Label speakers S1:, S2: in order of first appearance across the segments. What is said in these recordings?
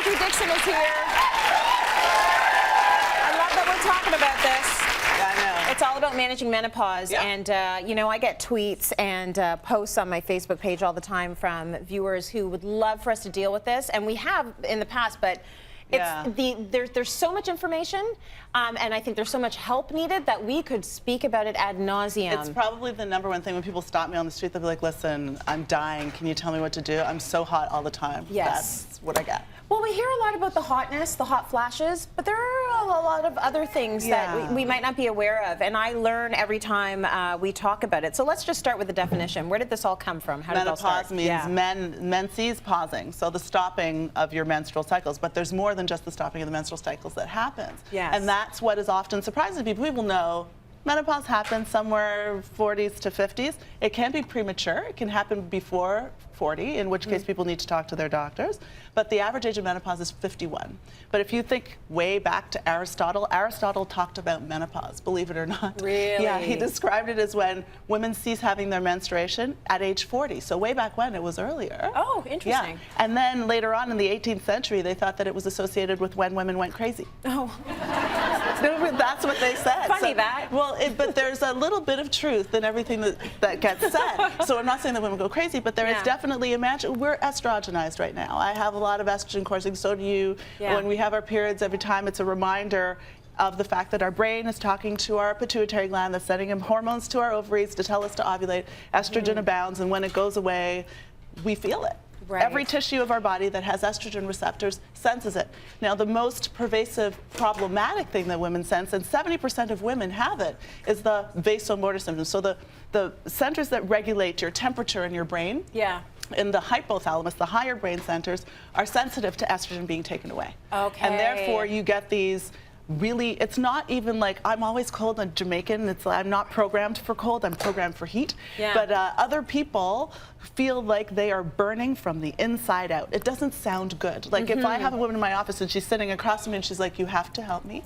S1: Marjorie Dixon is here. I love that we're talking about this.
S2: Yeah, I know.
S1: It's all about managing menopause,
S2: Yeah.
S1: and you know, I get tweets and posts on my Facebook page all the time from viewers who would love for us to deal with this, and we have in the past, but it's there's so much information, and I think there's so much help needed that we could speak about it ad nauseum.
S2: It's probably the #1 thing when people stop me on the street. They'll be like, "Listen, I'm dying. Can you tell me what to do? I'm so hot all the time."
S1: Yes.
S2: That's what I get.
S1: Well, we hear a lot about the hotness, the hot flashes, but there are a lot of other things that we might not be aware of, and I learn every time we talk about it. So let's just start with the definition. Where did this all come from? How did it all start?
S2: Menopause means menses pausing, so the stopping of your menstrual cycles, but there's more than just the stopping of the menstrual cycles that happens.
S1: Yes.
S2: And that's what is often surprising to people. People know menopause happens somewhere 40s to 50s. It can be premature. It can happen before 40, in which case people need to talk to their doctors. But the average age of menopause is 51. But if you think way back to Aristotle, Aristotle talked about menopause, believe it or not.
S1: Really?
S2: Yeah, he described it as when women cease having their menstruation at age 40. So way back when, it was earlier.
S1: Oh, interesting.
S2: Yeah. And then later on in the 18th century, they thought that it was associated with when women went crazy.
S1: Oh.
S2: That's what they said.
S1: Funny that.
S2: Well, but there's a little bit of truth in everything that gets said. So I'm not saying that women go crazy, but there is definitely, imagine, we're estrogenized right now. I have a lot of estrogen coursing, so do you. When we have our periods, every time it's a reminder of the fact that our brain is talking to our pituitary gland that's sending hormones to our ovaries to tell us to ovulate. Estrogen abounds, and when it goes away, we feel it.
S1: Right.
S2: Every tissue of our body that has estrogen receptors senses it. Now, the most pervasive problematic thing that women sense, and 70% of women have it, is the vasomotor symptoms. So the centers that regulate your temperature in your brain, in the hypothalamus, the higher brain centers, are sensitive to estrogen being taken away.
S1: Okay.
S2: And therefore, you get these really, it's not even like, I'm always cold and Jamaican. I'm not programmed for cold, I'm programmed for heat.
S1: Yeah.
S2: But other people feel like they are burning from the inside out. It doesn't sound good. Like if I have a woman in my office and she's sitting across from me and she's like, "You have to help me.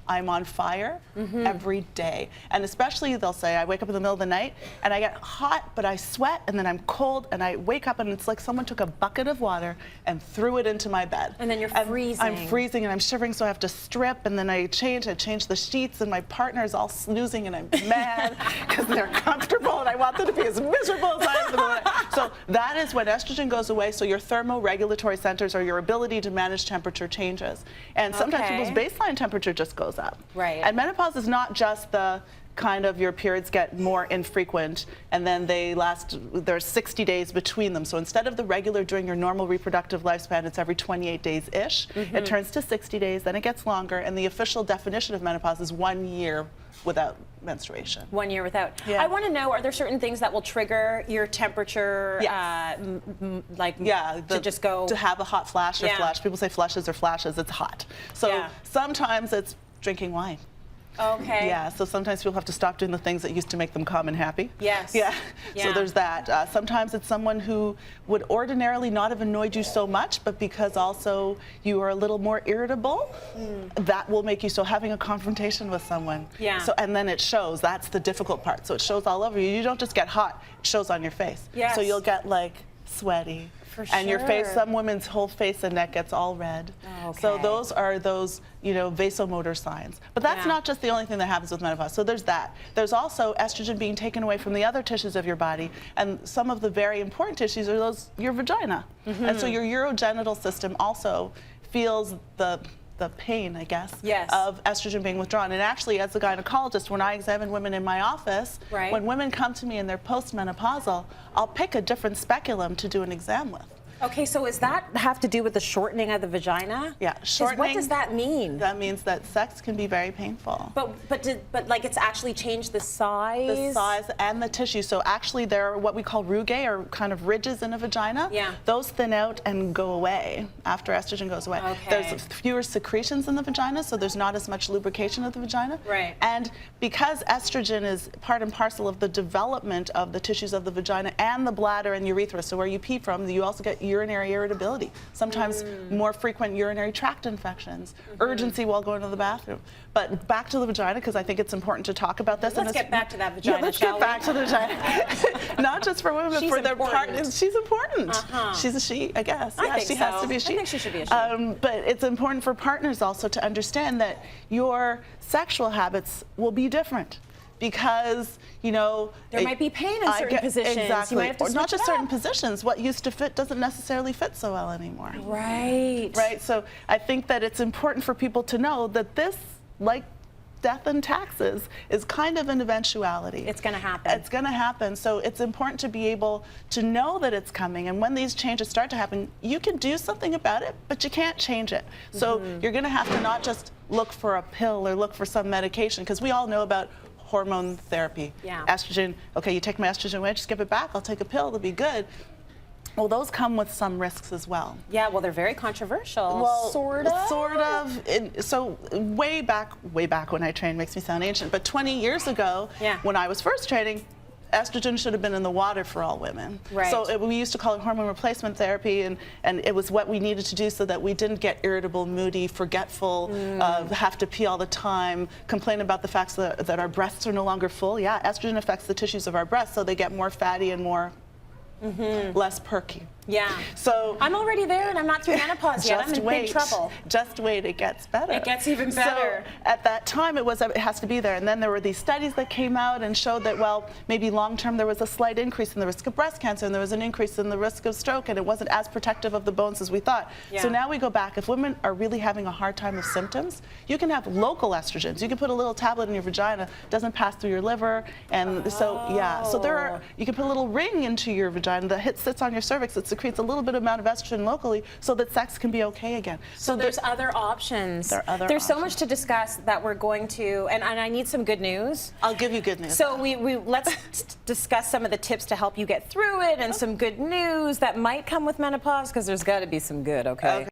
S2: I'm on fire every day." And especially they'll say, I wake up in the middle of the night and I get hot, but I sweat, and then I'm cold, and I wake up and it's like someone took a bucket of water and threw it into my bed.
S1: And then you're freezing.
S2: I'm freezing and I'm shivering, so I have to strip, and then I change the sheets, and my partner's all snoozing, and I'm mad because they're comfortable and I want them to be as miserable as I am. So that is when estrogen goes away, so your thermoregulatory centers, or your ability to manage temperature, changes. And sometimes people's baseline temperature just goes up.
S1: Right.
S2: And menopause is not just the kind of your periods get more infrequent and then they last, there's 60 days between them. So instead of the regular during your normal reproductive lifespan, it's every 28 days-ish. It turns to 60 days, then it gets longer, and the official definition of menopause is 1 year without menstruation.
S1: 1 year without.
S2: Yeah.
S1: I want to know, are there certain things that will trigger your temperature, to just go?
S2: To have a hot flash or flush. People say flushes or flashes, it's hot. So sometimes it's drinking wine.
S1: Okay.
S2: Yeah, so sometimes people have to stop doing the things that used to make them calm and happy.
S1: Yes.
S2: Yeah. So there's that. Sometimes it's someone who would ordinarily not have annoyed you so much, but because also you are a little more irritable, that will make you, so having a confrontation with someone.
S1: Yeah.
S2: So, and then it shows, that's the difficult part. So it shows all over you. You don't just get hot, it shows on your face.
S1: Yes.
S2: So you'll get like sweaty.
S1: For
S2: and your face,
S1: sure.
S2: some women's whole face and neck gets all red.
S1: Okay.
S2: So those are those, you know, vasomotor signs. But that's not just the only thing that happens with menopause. So there's that. There's also estrogen being taken away from the other tissues of your body. And some of the very important tissues are those, your vagina. And so your urogenital system also feels the pain, I guess, of estrogen being withdrawn. And actually, as a gynecologist, when I examine women in my office, when women come to me and they're postmenopausal, I'll pick a different speculum to do an exam with.
S1: Okay, so does that have to do with the shortening of the vagina?
S2: Yeah, shortening.
S1: What does that mean?
S2: That means that sex can be very painful.
S1: But like it's actually changed the size?
S2: The size and the tissue. So actually there are what we call rugae, or kind of ridges in a vagina.
S1: Yeah.
S2: Those thin out and go away after estrogen goes away.
S1: Okay.
S2: There's fewer secretions in the vagina, so there's not as much lubrication of the vagina.
S1: Right.
S2: And because estrogen is part and parcel of the development of the tissues of the vagina and the bladder and urethra, so where you pee from, you also get urinary irritability, sometimes more frequent urinary tract infections, urgency while going to the bathroom. But back to the vagina, because I think it's important to talk about this.
S1: Let's get back to that vagina,
S2: let's
S1: shall
S2: get back to the vagina. Not just for women, but for their partners. She's important. She's a she, I guess.
S1: I think
S2: she
S1: so.
S2: has to be a she.
S1: I think she should be a she.
S2: But it's important for partners also to understand that your sexual habits will be different. Because, you know,
S1: there might be pain in certain positions.
S2: Exactly.
S1: You might have to
S2: or not just certain
S1: up.
S2: positions. What used to fit doesn't necessarily fit so well anymore.
S1: Right.
S2: Right. So I think that it's important for people to know that this, like death and taxes, is kind of an eventuality.
S1: It's going to happen.
S2: It's going to happen. So it's important to be able to know that it's coming. And when these changes start to happen, you can do something about it, but you can't change it. So you're going to have to not just look for a pill or look for some medication, because we all know about hormone therapy.
S1: Yeah.
S2: Estrogen, okay, you take my estrogen away, just give it back, I'll take a pill, it'll be good. Well, those come with some risks as well.
S1: Yeah, well, they're very controversial.
S2: Well,
S1: sort of.
S2: Sort of. So way back when I trained, makes me sound ancient, but 20 years ago, when I was first training, estrogen should have been in the water for all women.
S1: Right.
S2: So we used to call it hormone replacement therapy, and it was what we needed to do so that we didn't get irritable, moody, forgetful, have to pee all the time, complain about the fact that our breasts are no longer full. Yeah, estrogen affects the tissues of our breasts, so they get more fatty and more less perky.
S1: Yeah.
S2: So
S1: I'm already there, and I'm not through menopause yet. I'm in big trouble.
S2: Just wait, it gets better.
S1: It gets even better.
S2: So at that time, it has to be there. And then there were these studies that came out and showed that, well, maybe long term there was a slight increase in the risk of breast cancer, and there was an increase in the risk of stroke, and it wasn't as protective of the bones as we thought.
S1: Yeah.
S2: So now we go back. If women are really having a hard time with symptoms, you can have local estrogens. You can put a little tablet in your vagina, doesn't pass through your liver, and so you can put a little ring into your vagina that sits on your cervix. It secretes a little bit amount of estrogen locally so that sex can be okay again.
S1: So there's other options.
S2: There's
S1: so much to discuss that we're going to, and I need some good news.
S2: I'll give you good news.
S1: So let's discuss some of the tips to help you get through it, and some good news that might come with menopause, because there's got to be some good, okay?